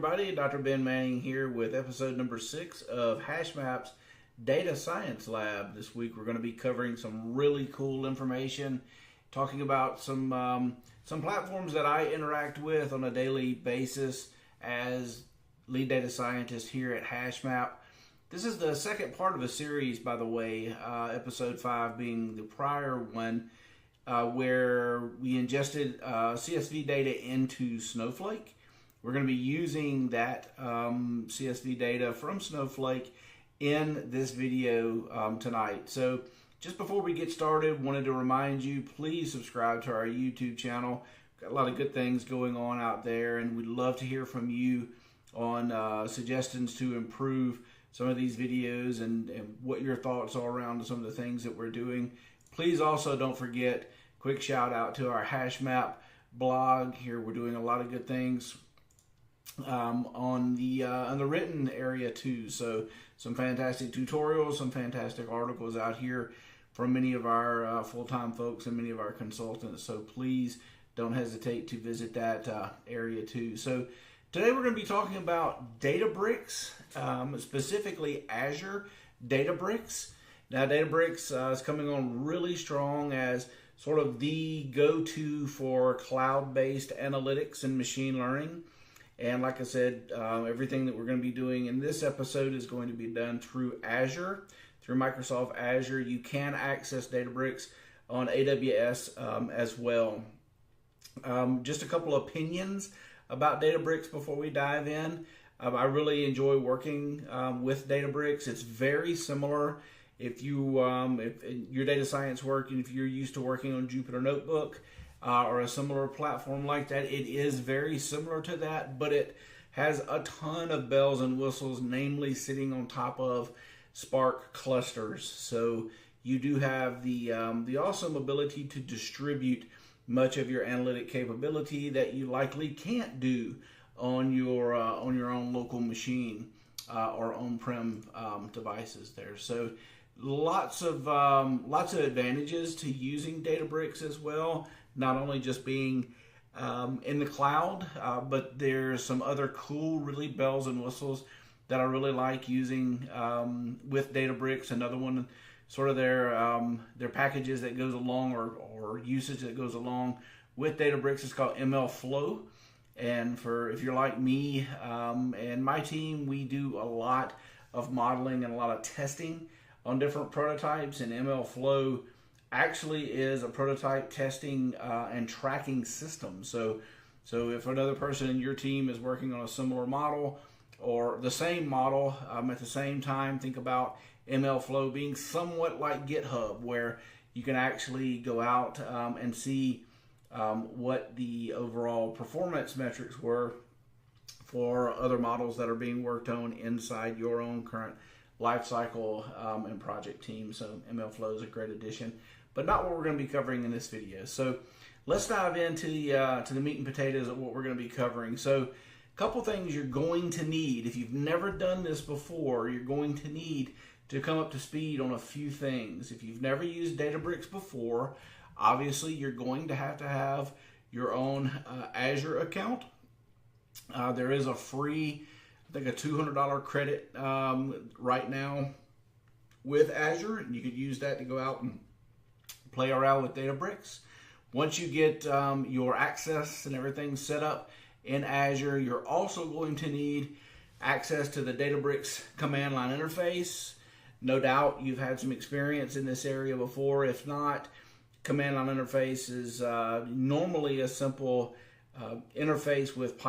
everybody, Dr. Ben Manning here with episode number 6 of HashMap's Data Science Lab. This week we're going to be covering some really cool information, talking about some platforms that I interact with on a daily basis as lead data scientist here at HashMap. This is the second part of a series, by the way, episode 5 being the prior one, where we ingested CSV data into Snowflake. We're going to be using that CSV data from Snowflake in this video tonight. So just before we get started, wanted to remind you, please subscribe to our YouTube channel. Got a lot of good things going on out there, and we'd love to hear from you on suggestions to improve some of these videos and what your thoughts are around some of the things that we're doing. Please also don't forget, quick shout out to our HashMap blog. Here we're doing a lot of good things on the written area too. So some fantastic tutorials, some fantastic articles out here from many of our full-time folks and many of our consultants. So please don't hesitate to visit that area too. So today we're going to be talking about Databricks, specifically Azure Databricks. Now Databricks is coming on really strong as sort of the go-to for cloud-based analytics and machine learning. And like I said, everything that we're going to be doing in this episode is going to be done through Azure, through Microsoft Azure. You can access Databricks on AWS as well. Just a couple opinions about Databricks before we dive in. I really enjoy working with Databricks. It's very similar. If your data science work, and if you're used to working on Jupyter Notebook, or a similar platform like that, it is very similar to that, but it has a ton of bells and whistles, namely sitting on top of Spark clusters. So you do have the awesome ability to distribute much of your analytic capability that you likely can't do on your own local machine or on-prem devices there. So lots of advantages to using Databricks as well. Not only just being in the cloud, but there's some other cool, really bells and whistles that I really like using with Databricks. Another one, sort of their packages that goes along or usage that goes along with Databricks is called ML Flow. And if you're like me and my team, we do a lot of modeling and a lot of testing on different prototypes, and ML Flow actually is a prototype testing and tracking system. So if another person in your team is working on a similar model or the same model at the same time, think about ML Flow being somewhat like GitHub, where you can actually go out and see what the overall performance metrics were for other models that are being worked on inside your own current lifecycle and project team. So ML Flow is a great addition, but not what we're going to be covering in this video. So let's dive into the meat and potatoes of what we're going to be covering. So a couple things you're going to need. If you've never done this before, you're going to need to come up to speed on a few things. If you've never used Databricks before, obviously you're going to have your own Azure account. There is a free, I think a $200 credit right now with Azure, and you could use that to go out and play around with Databricks. Once you get your access and everything set up in Azure, you're also going to need access to the Databricks command line interface. No doubt you've had some experience in this area before. If not, command line interface is normally a simple interface with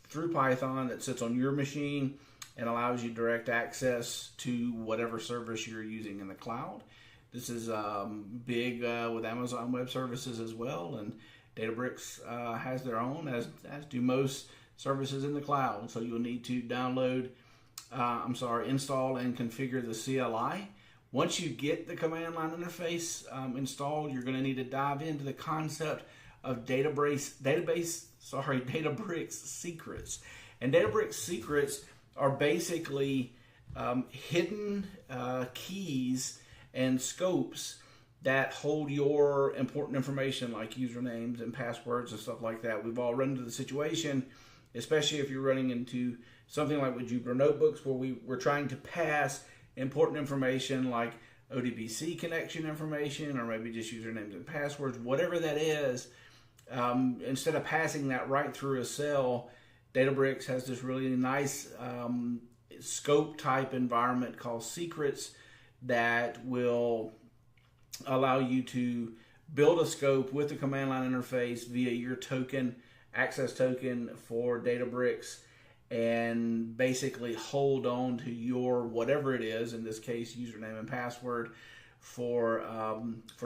through Python that sits on your machine and allows you direct access to whatever service you're using in the cloud. This is big with Amazon Web Services as well, and Databricks has their own, as do most services in the cloud. So you'll need to install and configure the CLI. Once you get the command line interface installed, you're going to need to dive into the concept of Databricks secrets. And Databricks secrets are basically hidden keys and scopes that hold your important information like usernames and passwords and stuff like that. We've all run into the situation especially if you're running into something like with Jupyter Notebooks, where we're trying to pass important information like ODBC connection information, or maybe just usernames and passwords, whatever that is. Instead of passing that right through a cell, Databricks has this really nice scope type environment called secrets that will allow you to build a scope with the command line interface via your token, access token for Databricks, and basically hold on to your whatever it is, in this case username and password for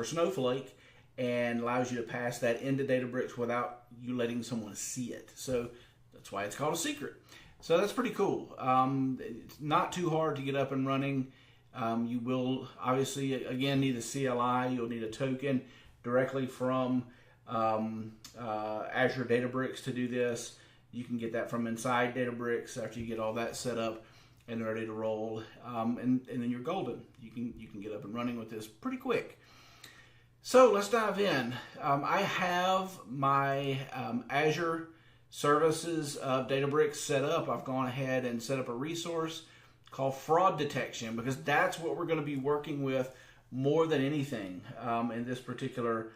Snowflake, and allows you to pass that into Databricks without you letting someone see it. So that's why it's called a secret. So that's pretty cool. It's not too hard to get up and running. You will obviously, again, need a CLI. You'll need a token directly from Azure Databricks to do this. You can get that from inside Databricks after you get all that set up and ready to roll, and then you're golden. You can get up and running with this pretty quick. So let's dive in. I have my Azure services of Databricks set up. I've gone ahead and set up a resource called fraud detection, because that's what we're going to be working with more than anything in this particular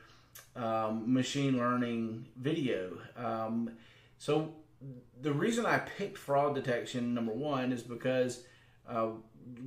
machine learning video. So the reason I picked fraud detection, number one, is because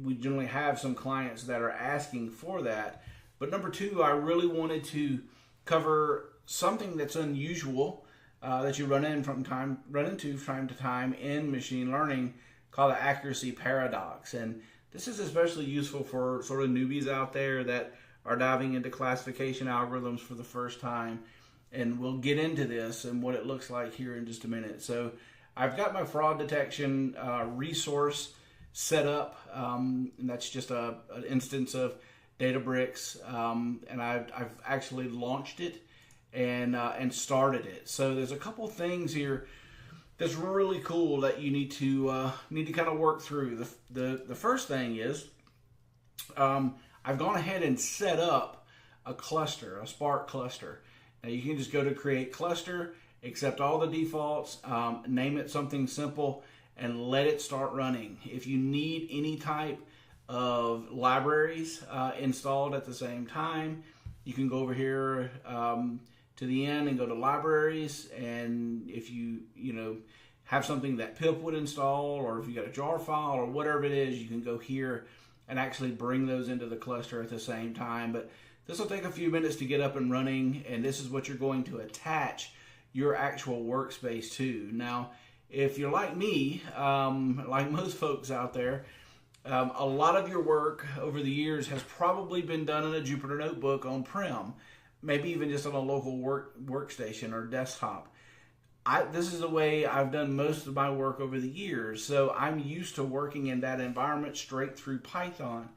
we generally have some clients that are asking for that. But number two, I really wanted to cover something that's unusual that you run into from time to time in machine learning, called the accuracy paradox. And this is especially useful for sort of newbies out there that are diving into classification algorithms for the first time. And we'll get into this and what it looks like here in just a minute. So I've got my fraud detection resource set up, and that's just an instance of Databricks, and I've actually launched it and started it. So there's a couple things here that's really cool that you need to kind of work through. The first thing is I've gone ahead and set up a cluster, a Spark cluster. Now you can just go to create cluster, accept all the defaults, name it something simple, and let it start running. If you need any type of libraries installed at the same time, you can go over here to the end and go to libraries, and if you have something that pip would install, or if you got a jar file or whatever it is, you can go here and actually bring those into the cluster at the same time. But this will take a few minutes to get up and running, and this is what you're going to attach your actual workspace to. Now, if you're like me, like most folks out there, a lot of your work over the years has probably been done in a Jupyter Notebook on-prem, maybe even just on a local workstation or desktop. This is the way I've done most of my work over the years, so I'm used to working in that environment straight through Python.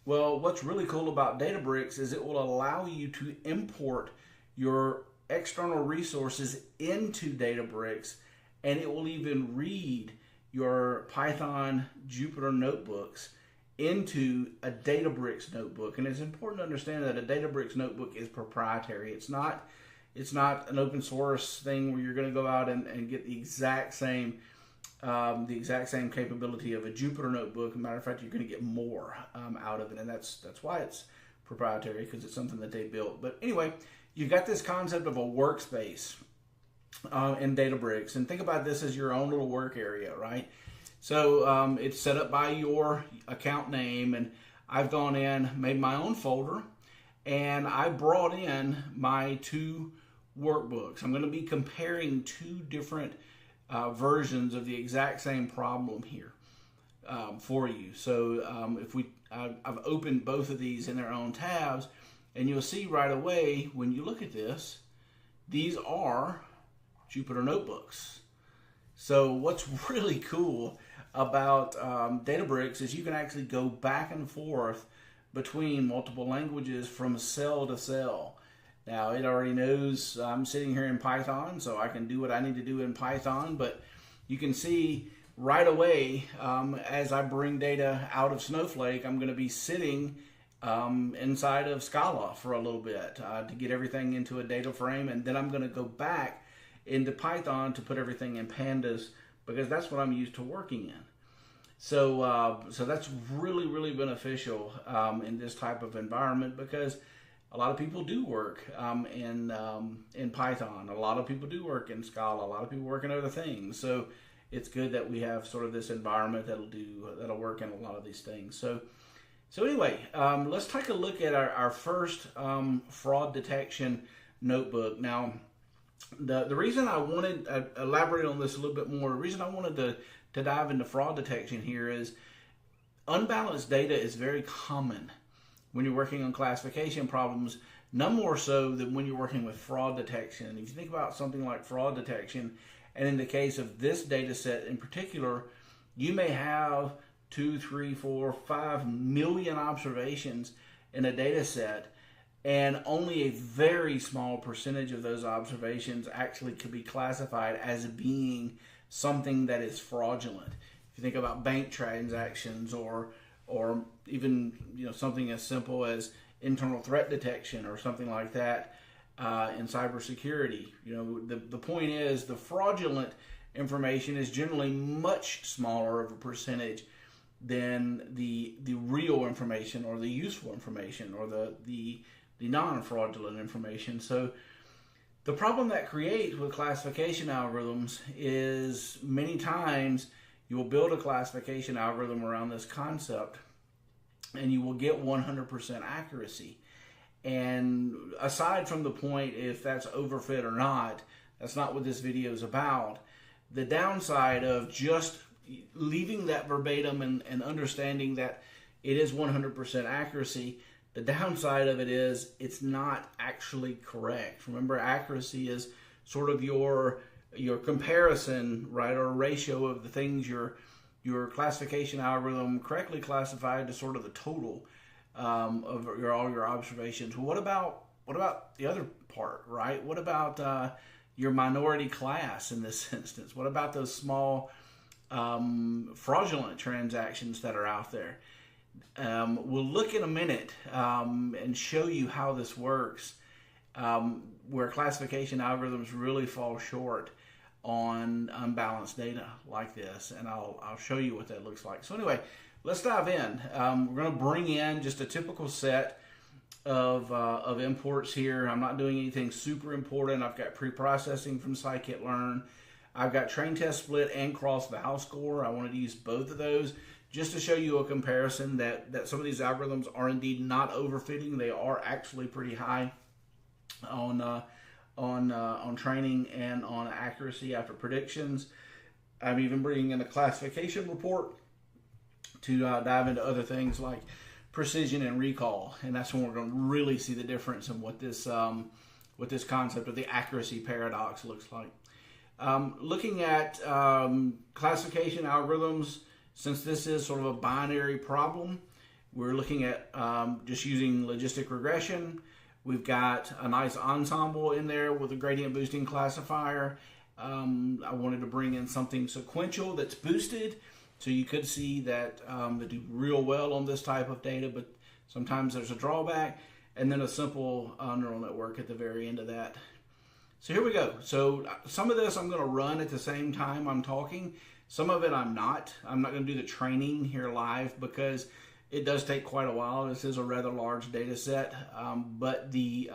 Well, what's really cool about Databricks is it will allow you to import your external resources into Databricks, and it will even read your Python Jupyter notebooks into a Databricks notebook. And it's important to understand that a Databricks notebook is proprietary. It's not an open source thing where you're going to go out and get the exact same capability of a Jupyter notebook. As a matter of fact, you're going to get more out of it, and that's why it's proprietary, because it's something that they built. But anyway, you've got this concept of a workspace in Databricks, and think about this as your own little work area, right? So it's set up by your account name, and I've gone in, made my own folder, and I brought in my two workbooks. I'm going to be comparing two different versions of the exact same problem here for you. So I've opened both of these in their own tabs, and you'll see right away when you look at this, these are Jupyter notebooks. So what's really cool about Databricks is you can actually go back and forth between multiple languages from cell to cell. Now, it already knows I'm sitting here in Python, so I can do what I need to do in Python, but you can see right away as I bring data out of Snowflake, I'm going to be sitting inside of Scala for a little bit to get everything into a data frame, and then I'm going to go back into Python to put everything in pandas because that's what I'm used to working in. So that's really, really beneficial in this type of environment because a lot of people do work in Python. A lot of people do work in Scala. A lot of people work in other things. So it's good that we have sort of this environment that'll work in a lot of these things. So anyway, let's take a look at our first fraud detection notebook. Now, the reason I wanted to elaborate on this a little bit more, the reason I wanted to dive into fraud detection here is unbalanced data is very common when you're working on classification problems, none more so than when you're working with fraud detection. If you think about something like fraud detection, and in the case of this data set in particular, you may have 2, 3, 4, 5 million observations in a data set, and only a very small percentage of those observations actually could be classified as being something that is fraudulent. If you think about bank transactions or even something as simple as internal threat detection or something like that in cybersecurity, the point is the fraudulent information is generally much smaller of a percentage than the real information or the useful information or the non-fraudulent information. So the problem that creates with classification algorithms is many times you will build a classification algorithm around this concept and you will get 100% accuracy. And aside from the point if that's overfit or not, that's not what this video is about. The downside of just leaving that verbatim and understanding that it is 100% accuracy, the downside of it is it's not actually correct. Remember, accuracy is sort of your comparison, right, or ratio of the things your classification algorithm correctly classified to sort of the total of all your observations. What about the other part, right? What about your minority class in this instance? What about those small fraudulent transactions that are out there? We'll look in a minute and show you how this works, where classification algorithms really fall short on unbalanced data like this, and I'll show you what that looks like. So anyway, let's dive in. We're going to bring in just a typical set of imports here. I'm not doing anything super important. I've got pre-processing from scikit-learn. I've got train test split and cross-val score. I wanted to use both of those just to show you a comparison that some of these algorithms are indeed not overfitting. They are actually pretty high on training and on accuracy after predictions. I'm even bringing in a classification report to dive into other things like precision and recall, and that's when we're going to really see the difference in what this concept of the accuracy paradox looks like. Looking at classification algorithms, since this is sort of a binary problem, we're looking at just using logistic regression. We've got a nice ensemble in there with a gradient boosting classifier. I wanted to bring in something sequential that's boosted, so you could see that they do real well on this type of data, but sometimes there's a drawback, and then a simple neural network at the very end of that. So here we go. So some of this I'm going to run at the same time I'm talking. Some of it I'm not. I'm not going to do the training here live because it does take quite a while. This is a rather large data set, but the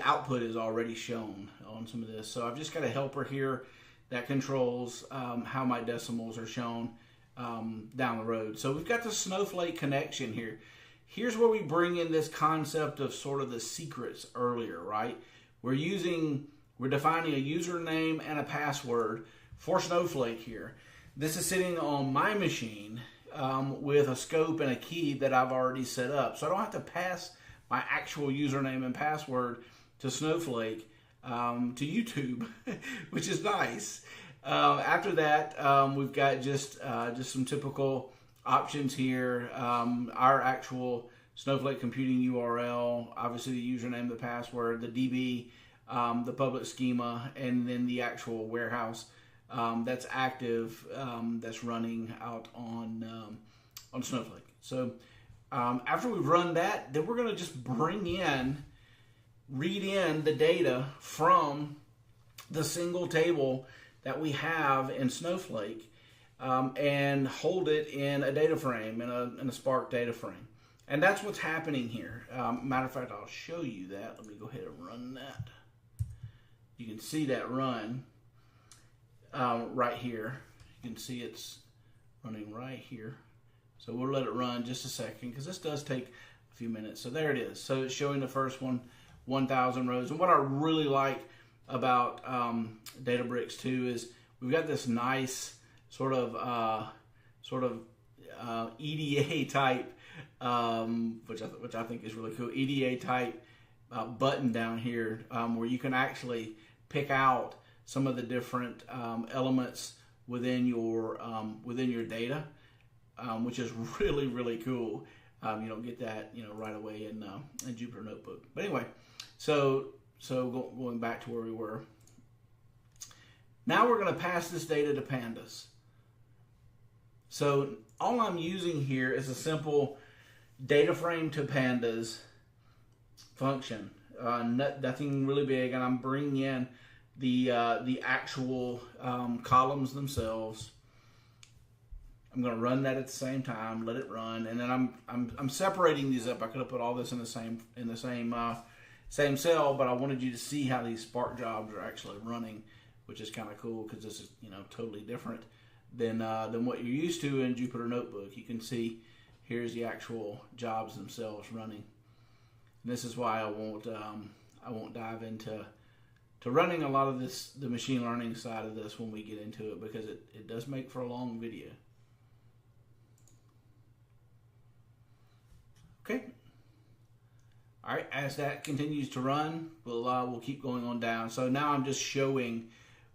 output is already shown on some of this. So I've just got a helper here that controls how my decimals are shown down the road. So we've got the Snowflake connection here. Here's where we bring in this concept of sort of the secrets earlier, right? We're defining a username and a password for Snowflake here. This is sitting on my machine with a scope and a key that I've already set up. So I don't have to pass my actual username and password to Snowflake, to YouTube, which is nice. After that, we've got just some typical options here. Our actual Snowflake computing URL, obviously the username, the password, the DB, the public schema, and then the actual warehouse that's active, that's running out on Snowflake. So after we've run that, then we're going to just read in the data from the single table that we have in Snowflake and hold it in a data frame, in a Spark data frame. And that's what's happening here. Matter of fact, I'll show you that. Let me go ahead and run that. You can see that run right here. You can see it's running right here. So we'll let it run just a second because this does take a few minutes. So there it is. So it's showing the first one, 1,000 rows. And what I really like about Databricks too is we've got this nice sort of EDA type, which I think is really cool. EDA type button down here where you can actually pick out some of the different elements within your data, which is really, really cool. You don't get that right away in Jupyter Notebook. But anyway, so going back to where we were. Now we're going to pass this data to pandas. So all I'm using here is a simple data frame to pandas function. Nothing really big, and I'm bringing in the actual columns themselves. I'm going to run that at the same time, let it run, and then I'm separating these up. I could have put all this in the same cell, but I wanted you to see how these Spark jobs are actually running, which is kind of cool because this is totally different than what you're used to in Jupyter Notebook. You can see here's the actual jobs themselves running. And this is why I won't dive into running a lot of the machine learning side of this when we get into it, because it does make for a long video. Okay. All right. As that continues to run, we'll keep going on down. So now I'm just showing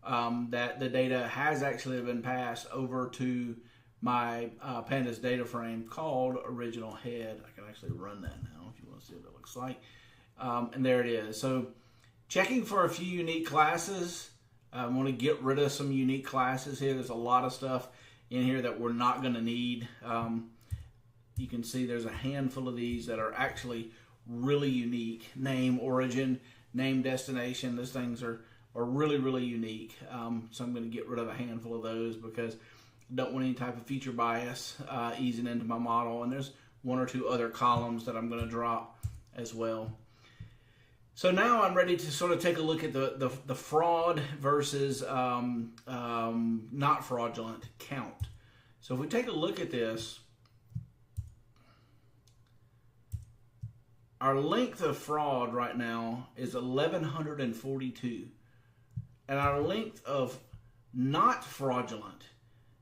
that the data has actually been passed over to my pandas data frame called original head. I can actually run that now if you want to see what it looks like. And there it is. So checking for a few unique classes. I want to get rid of some unique classes here. There's a lot of stuff in here that we're not going to need. You can see there's a handful of these that are actually really unique. Name, origin, name, destination. Those things are really, really unique. So I'm going to get rid of a handful of those because I don't want any type of feature bias easing into my model. And there's one or two other columns that I'm going to drop as well. So now I'm ready to sort of take a look at the fraud versus not fraudulent count. So if we take a look at this, our length of fraud right now is 1,142. And our length of not fraudulent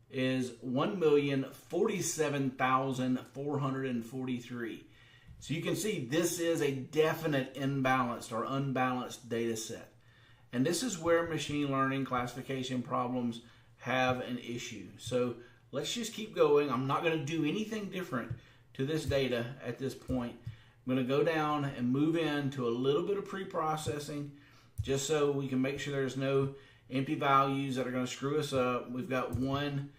is 1,047,443. So you can see this is a definite imbalanced or unbalanced data set. And this is where machine learning classification problems have an issue. So let's just keep going. I'm not going to do anything different to this data at this point. I'm going to go down and move into a little bit of pre-processing just so we can make sure there's no empty values that are going to screw us up. We've got one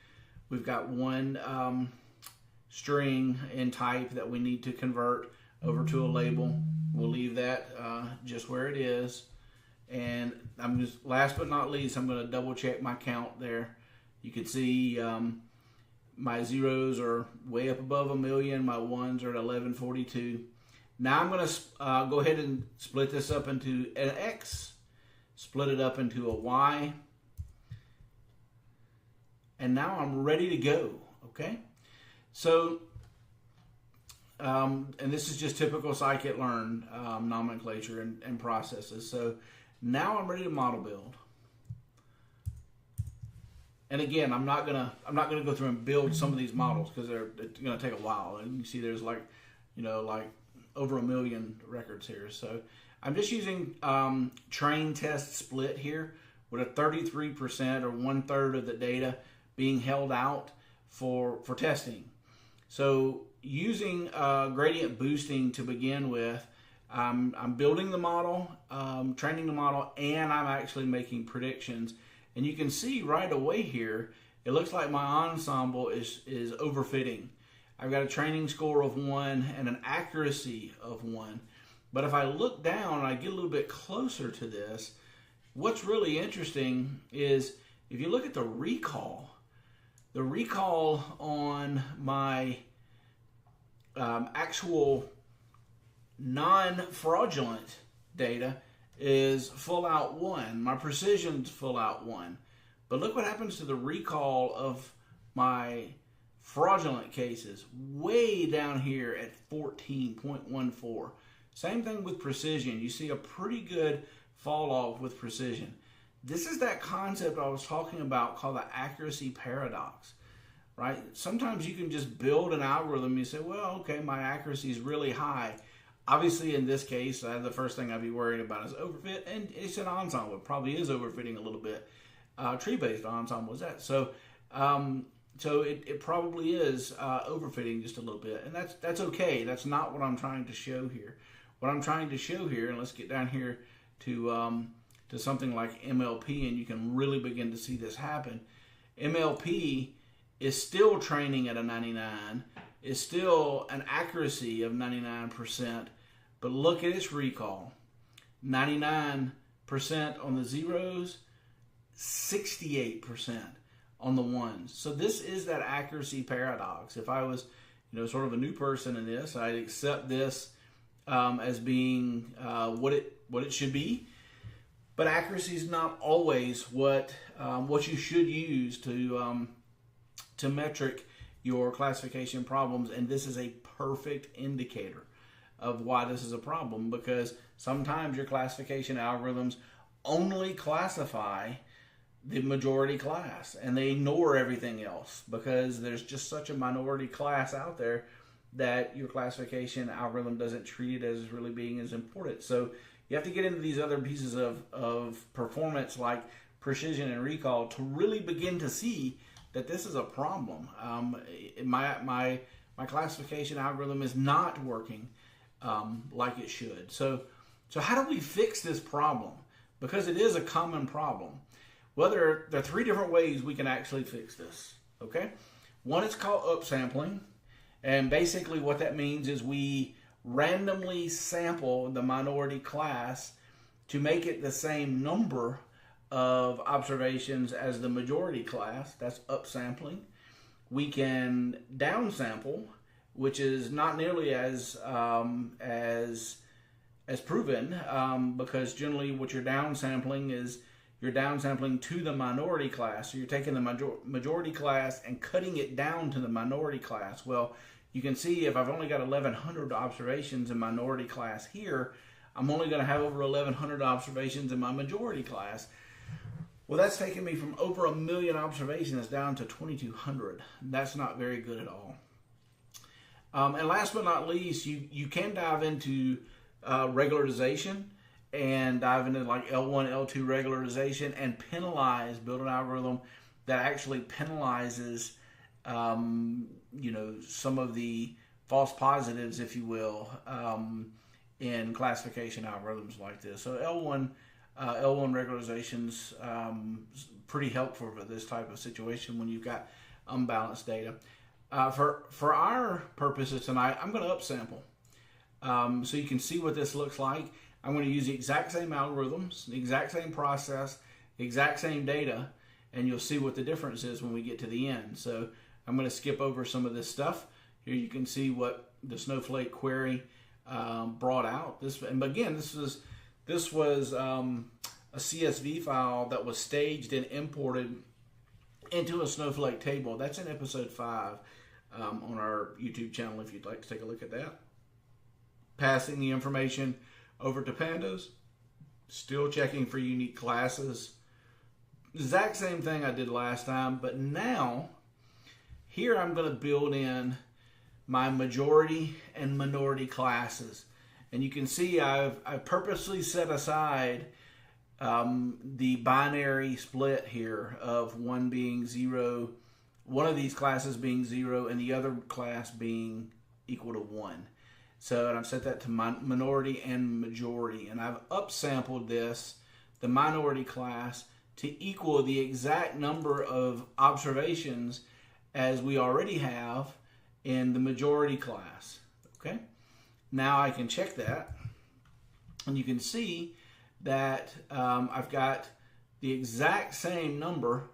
string in type that we need to convert over to a label. We'll leave that just where it is. And I'm just, last but not least, I'm going to double check my count there. You can see my zeros are way up above 1,000,000. My ones are at 1,142. Now I'm going to go ahead and split this up into an X, split it up into a Y, and now I'm ready to go, okay? So, and this is just typical scikit-learn nomenclature and processes. So now I'm ready to model build. And again, I'm not gonna go through and build some of these models because it's gonna take a while. And you see, there's like over 1 million records here. So I'm just using train test split here with a 33% or 1/3 of the data being held out for testing. So using gradient boosting to begin with, I'm building the model, training the model, and I'm actually making predictions. And you can see right away here, it looks like my ensemble is overfitting. I've got a training score of 1 and an accuracy of 1. But if I look down and I get a little bit closer to this, what's really interesting is if you look at the recall on my actual non-fraudulent data is full out 1. My precision's full out 1. But look what happens to the recall of my fraudulent cases, way down here at 14.14. Same thing with precision. You see a pretty good fall off with precision. This is that concept I was talking about called the accuracy paradox, right? Sometimes you can just build an algorithm and you say, well, okay, my accuracy is really high. Obviously, in this case, the first thing I'd be worried about is overfit, and it's an ensemble. It probably is overfitting a little bit. Tree-based ensemble is that. So it probably is overfitting just a little bit, and that's okay. That's not what I'm trying to show here. What I'm trying to show here, and let's get down here to something like MLP, and you can really begin to see this happen. MLP is still training at a 99, is still an accuracy of 99%, but look at its recall. 99% on the zeros, 68% on the ones. So this is that accuracy paradox. If I was, sort of a new person in this, I'd accept this as being what it should be. But accuracy is not always what you should use to metric your classification problems, and this is a perfect indicator of why this is a problem, because sometimes your classification algorithms only classify the majority class and they ignore everything else because there's just such a minority class out there that your classification algorithm doesn't treat it as really being as important. So you have to get into these other pieces of performance like precision and recall to really begin to see that this is a problem. My classification algorithm is not working like it should. So how do we fix this problem? Because it is a common problem. Well, there are 3 different ways we can actually fix this. Okay, one is called upsampling, and basically what that means is we randomly sample the minority class to make it the same number of observations as the majority class. That's upsampling. We can downsample, which is not nearly as proven, because generally what you're downsampling is you're downsampling to the minority class. So you're taking the majority class and cutting it down to the minority class. Well, you can see if I've only got 1,100 observations in minority class here, I'm only going to have over 1,100 observations in my majority class. Well, that's taken me from over 1 million observations down to 2,200. That's not very good at all. And last but not least, you can dive into regularization and dive into like L1, L2 regularization and build an algorithm that actually penalizes, some of the false positives, if you will, in classification algorithms like this. So L1 regularization's pretty helpful for this type of situation when you've got unbalanced data. For our purposes tonight, I'm going to upsample. So you can see what this looks like. I'm going to use the exact same algorithms, the exact same process, the exact same data, and you'll see what the difference is when we get to the end. So I'm going to skip over some of this stuff. Here you can see what the Snowflake query brought out. This was a CSV file that was staged and imported into a Snowflake table. That's in episode 5 on our YouTube channel if you'd like to take a look at that. Passing the information over to pandas, still checking for unique classes. Exact same thing I did last time, but now here I'm going to build in my majority and minority classes. And you can see I've purposely set aside the binary split here of one being 0, one of these classes being 0 and the other class being equal to 1. So and I've set that to minority and majority, and I've upsampled the minority class, to equal the exact number of observations as we already have in the majority class. Okay, now I can check that, and you can see that I've got the exact same number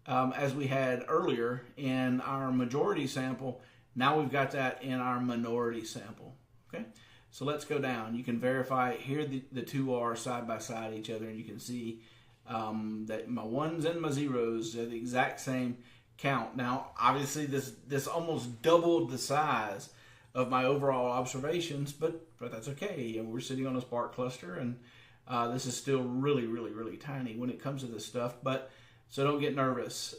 as we had earlier in our majority sample. Now we've got that in our minority sample. Okay, so let's go down. You can verify here the two are side by side each other, and you can see that my ones and my zeros are the exact same count. Now, obviously, this almost doubled the size of my overall observations, but that's okay. We're sitting on a Spark cluster, and this is still really, really, really tiny when it comes to this stuff. But so don't get nervous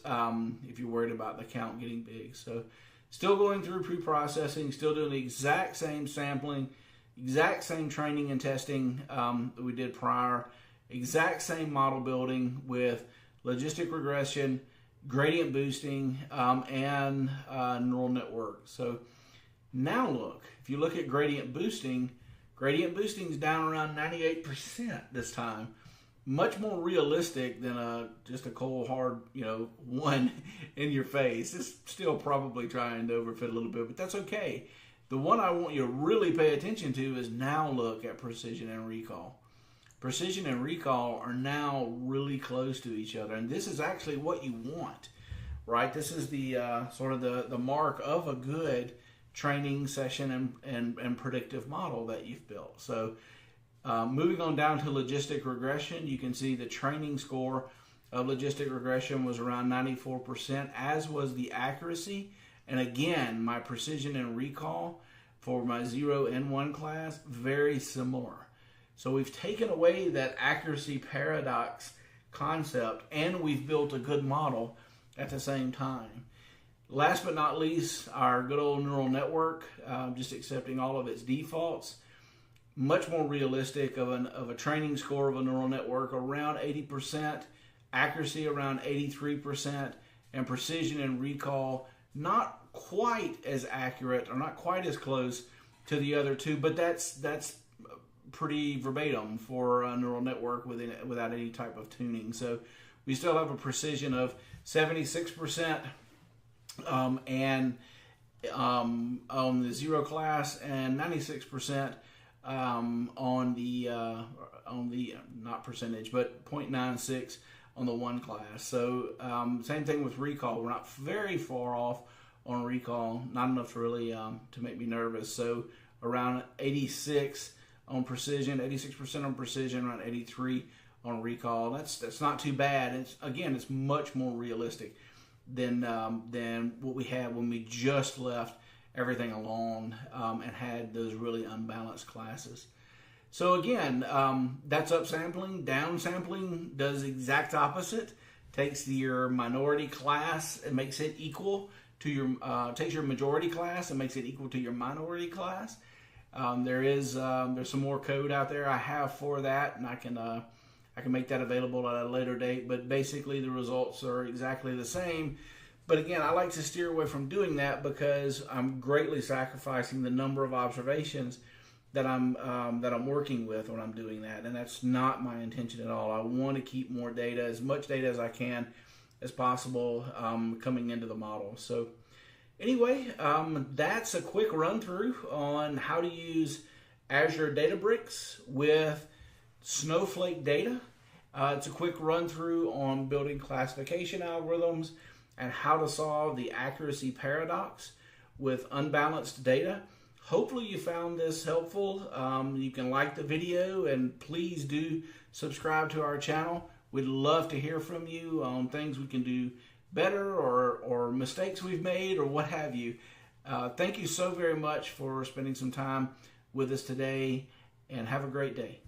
if you're worried about the count getting big. So still going through pre-processing, still doing the exact same sampling, exact same training and testing that we did prior, exact same model building with logistic regression, gradient boosting, and neural network. So now look, if you look at gradient boosting is down around 98% this time. Much more realistic than just a cold hard, one in your face. It's still probably trying to overfit a little bit, but that's okay. The one I want you to really pay attention to is now look at precision and recall. Precision and recall are now really close to each other, and this is actually what you want, right? This is the sort of the mark of a good training session and predictive model that you've built. So moving on down to logistic regression, you can see the training score of logistic regression was around 94%, as was the accuracy. And again, my precision and recall for my 0 and 1 class, very similar. So we've taken away that accuracy paradox concept, and we've built a good model at the same time. Last but not least, our good old neural network, just accepting all of its defaults. Much more realistic of a training score of a neural network, around 80%, accuracy around 83%, and precision and recall not quite as accurate or not quite as close to the other two, but that's pretty verbatim for a neural network without any type of tuning. So we still have a precision of 76% and on the 0 class, and 96% on the not percentage, but 0.96 on the 1 class. So same thing with recall. We're not very far off on recall, not enough to really to make me nervous. So around 86 on precision, 86% on precision, around 83 on recall. That's not too bad. It's much more realistic than what we had when we just left everything alone and had those really unbalanced classes. So again, that's upsampling. Downsampling does the exact opposite. Takes your minority class and makes it equal to your takes your majority class and makes it equal to your minority class. There's some more code out there I have for that, and I can make that available at a later date. But basically, the results are exactly the same. But again, I like to steer away from doing that because I'm greatly sacrificing the number of observations that I'm working with when I'm doing that, and that's not my intention at all. I want to keep more data, as much data as I can as possible, coming into the model. So anyway, that's a quick run through on how to use Azure Databricks with Snowflake data. It's a quick run through on building classification algorithms and how to solve the accuracy paradox with unbalanced data. Hopefully you found this helpful. You can like the video, and please do subscribe to our channel. We'd love to hear from you on things we can do better or mistakes we've made or what have you. Thank you so very much for spending some time with us today, and have a great day.